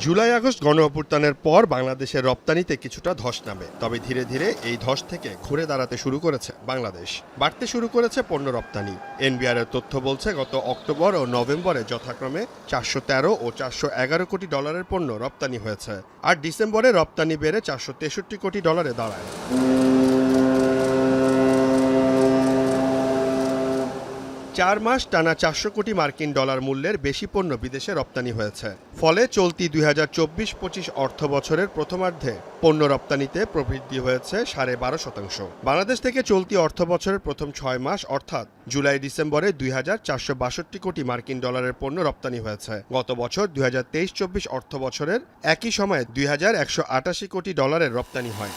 July August গণ অভ্যুত্থানের পর বাংলাদেশের রপ্তানিতে কিছুটা ধস নামে, তবে ধীরে ধীরে এই ধস থেকে ঘুরে দাঁড়াতে শুরু করেছে বাংলাদেশ। বাড়তে শুরু করেছে পণ্য রপ্তানি। এনবিআর এর তথ্য বলছে গত অক্টোবর ও নভেম্বরে যথাক্রমে 413 ও 411 কোটি ডলারের পণ্য রপ্তানি হয়েছে, আর ডিসেম্বরে রপ্তানি বেড়ে 463 কোটি ডলারে দাঁড়ায়। 4 মাস টানা 400 কোটি মার্কিন ডলার মূল্যের বেশি পণ্য বিদেশে রপ্তানি হয়েছে। ফলে চলতি 2024-25 অর্থ বছরের প্রথমার্ধে পণ্য রপ্তানিতে প্রবৃদ্ধি হয়েছে 12.5%। বাংলাদেশ থেকে চলতি অর্থ বছরের প্রথম 6 মাস অর্থাৎ জুলাই ডিসেম্বরে 2462 কোটি মার্কিন ডলারের পণ্য রপ্তানি হয়েছে। গত বছর 2023-24 অর্থ বছরের একই সময়ে 2188 কোটি ডলারের রপ্তানি হয়।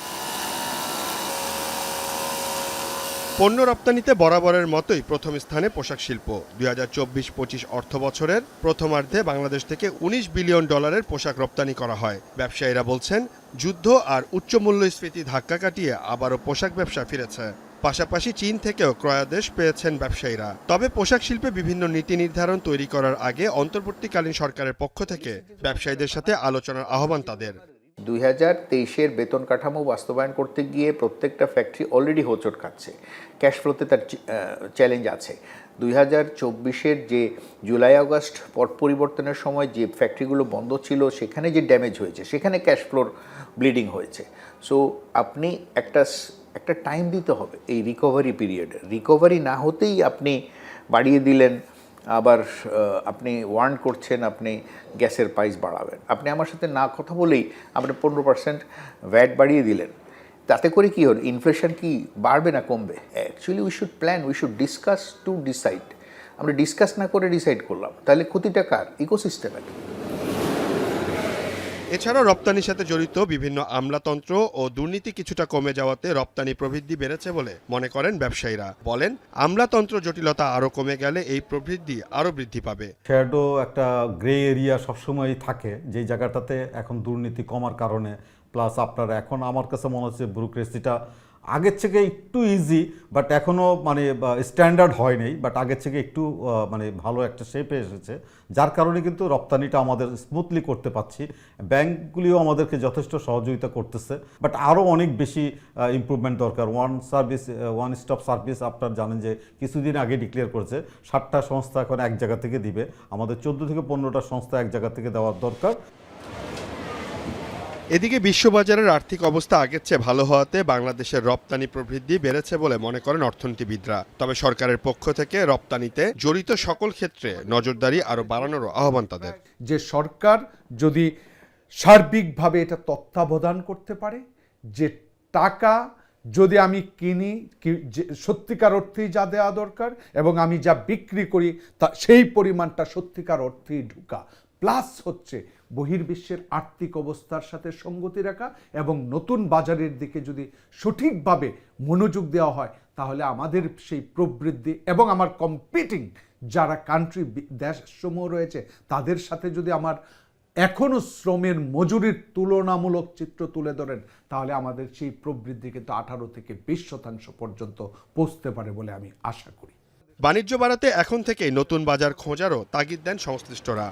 পণ্য রপ্তানিতে বরাবরের মতোই প্রথম স্থানে পোশাক শিল্প। 2024-25 অর্থ বছরের প্রথমার্ধে বাংলাদেশ থেকে 19 বিলিয়ন ডলারের পোশাক রপ্তানি করা হয়। ব্যবসায়ীরা বলছেন, যুদ্ধ আর উচ্চ মূল্যস্ফীতি ধাক্কা কাটিয়ে আবারও পোশাক ব্যবসা ফিরেছে। পাশাপাশি চীন থেকেও ক্রয়াদেশ পেয়েছেন ব্যবসায়ীরা। তবে পোশাক শিল্পে বিভিন্ন নীতি নির্ধারণ তৈরি করার আগে অন্তর্বর্তীকালীন সরকারের পক্ষ থেকে ব্যবসায়ীদের সাথে আলোচনার আহ্বান তাদের। 2023-এর বেতন কাঠামো বাস্তবায়ন করতে গিয়ে প্রত্যেকটা ফ্যাক্টরি অলরেডি হোঁচট খাচ্ছে। ক্যাশ ফ্লোতে তার চ্যালেঞ্জ আছে। 2024-এর যে জুলাই আগস্ট পট পরিবর্তনের সময় যে ফ্যাক্টরিগুলো বন্ধ ছিল, সেখানে যে ড্যামেজ হয়েছে, সেখানে ক্যাশ ফ্লোর ব্লিডিং হয়েছে। সো আপনি একটা টাইম দিতে হবে এই রিকভারি পিরিয়ডে। রিকভারি না হতেই আপনি বাড়িয়ে দিলেন, আবার আপনি ওয়ার্ন করছেন আপনি গ্যাসের প্রাইস বাড়াবেন। আপনি আমার সাথে না কথা বলেই আপনি 15% ভ্যাট বাড়িয়ে দিলেন। তাতে করে কী হল? ইনফ্লেশন কি বাড়বে না কমবে? Actually we should plan, we should discuss to decide. আমরা ডিসকাস না করে ডিসাইড করলাম, তাহলে ক্ষতিটা কার? ইকোসিস্টেমের। এছাড়াও রপ্তানির সাথে জড়িত বিভিন্ন আমলাতন্ত্র ও দুর্নীতি কিছুটা কমে যাওয়াতে রপ্তানি প্রবৃদ্ধি বেড়েছে বলে মনে করেন ব্যবসায়ীরা। বলেন, আমলাতন্ত্র জটিলতা আরও কমে গেলে এই প্রবৃদ্ধি আরও বৃদ্ধি পাবে। শ্যাডো একটা গ্রে এরিয়া সবসময়ই থাকে, যেই জায়গাটাতে এখন দুর্নীতি কমার কারণে, প্লাস আপনার এখন আমার কাছে মনে হচ্ছে ব্যুরোক্রেসিটা আগের থেকে একটু ইজি, বাট এখনও মানে স্ট্যান্ডার্ড হয় নাই, বাট আগের থেকে একটু মানে ভালো একটা শেপে এসেছে, যার কারণে কিন্তু রপ্তানিটা আমাদের স্মুথলি করতে পারছি। ব্যাংকগুলিও আমাদেরকে যথেষ্ট সহযোগিতা করতেছে, বাট আরও অনেক বেশি ইমপ্রুভমেন্ট দরকার। ওয়ান স্টপ সার্ভিস আপনারা জানেন যে কিছুদিন আগে ডিক্লেয়ার করেছে 60টা সংস্থা এখন এক জায়গা থেকে দিবে। আমাদের 14 থেকে 15টা সংস্থা এক জায়গা থেকে দেওয়ার দরকার। এদিকে বিশ্ববাজারের আর্থিক অবস্থা আগের চেয়ে ভালো হওয়াতে বাংলাদেশের রপ্তানি প্রবৃদ্ধি বেড়েছে বলে মনে করেন অর্থনীতিবিদরা। তবে সরকারের পক্ষ থেকে রপ্তানিতে জড়িত সকল ক্ষেত্রে নজরদারি আরও বাড়ানোর আহ্বান তাদের। যে সরকার যদি সার্বিকভাবে এটা তত্ত্বাবধান করতে পারে, যে টাকা যদি আমি কিনি সত্যিকার অর্থেই যা দেওয়া দরকার, এবং আমি যা বিক্রি করি তা সেই পরিমাণটা সত্যিকার অর্থেই ঢুকা, প্লাস হচ্ছে বহির্বিশ্বের আর্থিক অবস্থার সাথে সঙ্গতি রাখা এবং নতুন বাজারের দিকে যদি সঠিকভাবে মনোযোগ দেওয়া হয়, তাহলে আমাদের সেই প্রবৃদ্ধি এবং আমার কম্পিটিং যারা কান্ট্রি দেশসমূহ রয়েছে তাদের সাথে যদি আমার এখনও শ্রমের মজুরির তুলনামূলক চিত্র তুলে ধরেন, তাহলে আমাদের সেই প্রবৃদ্ধি কিন্তু 18 থেকে 20% পর্যন্ত পৌঁছতে পারে বলে আমি আশা করি। বাণিজ্য বাড়াতে এখন থেকেই নতুন বাজার খোঁজারও তাগিদ দেন সংশ্লিষ্টরা।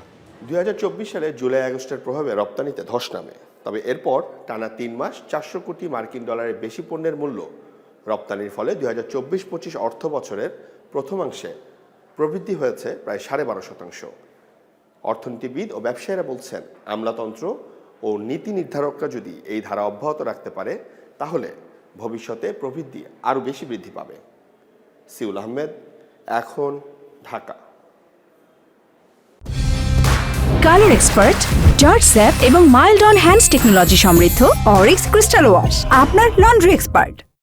2024 সালে জুলাই আগস্টের প্রভাবে রপ্তানিতে ধস নামে, তবে এরপর টানা 3 মাস 400 কোটি মার্কিন ডলারের বেশি পণ্যের মূল্য রপ্তানির ফলে 2024-25 অর্থ বছরের প্রথমাংশে প্রবৃদ্ধি হয়েছে প্রায় 12.5%। অর্থনীতিবিদ ও ব্যবসায়ীরা বলছেন, আমলাতন্ত্র ও নীতি নির্ধারকরা যদি এই ধারা অব্যাহত রাখতে পারে, তাহলে ভবিষ্যতে প্রবৃদ্ধি আরও বেশি বৃদ্ধি পাবে। সিউল আহমেদ, এখন, Dhaka. Colour expert, George sap এবং মাইল্ড অন হ্যান্ডস টেকনোলজি সমৃদ্ধ অরিক্স ক্রিস্টাল ওয়াশ আপনার লন্ড্রি এক্সপার্ট।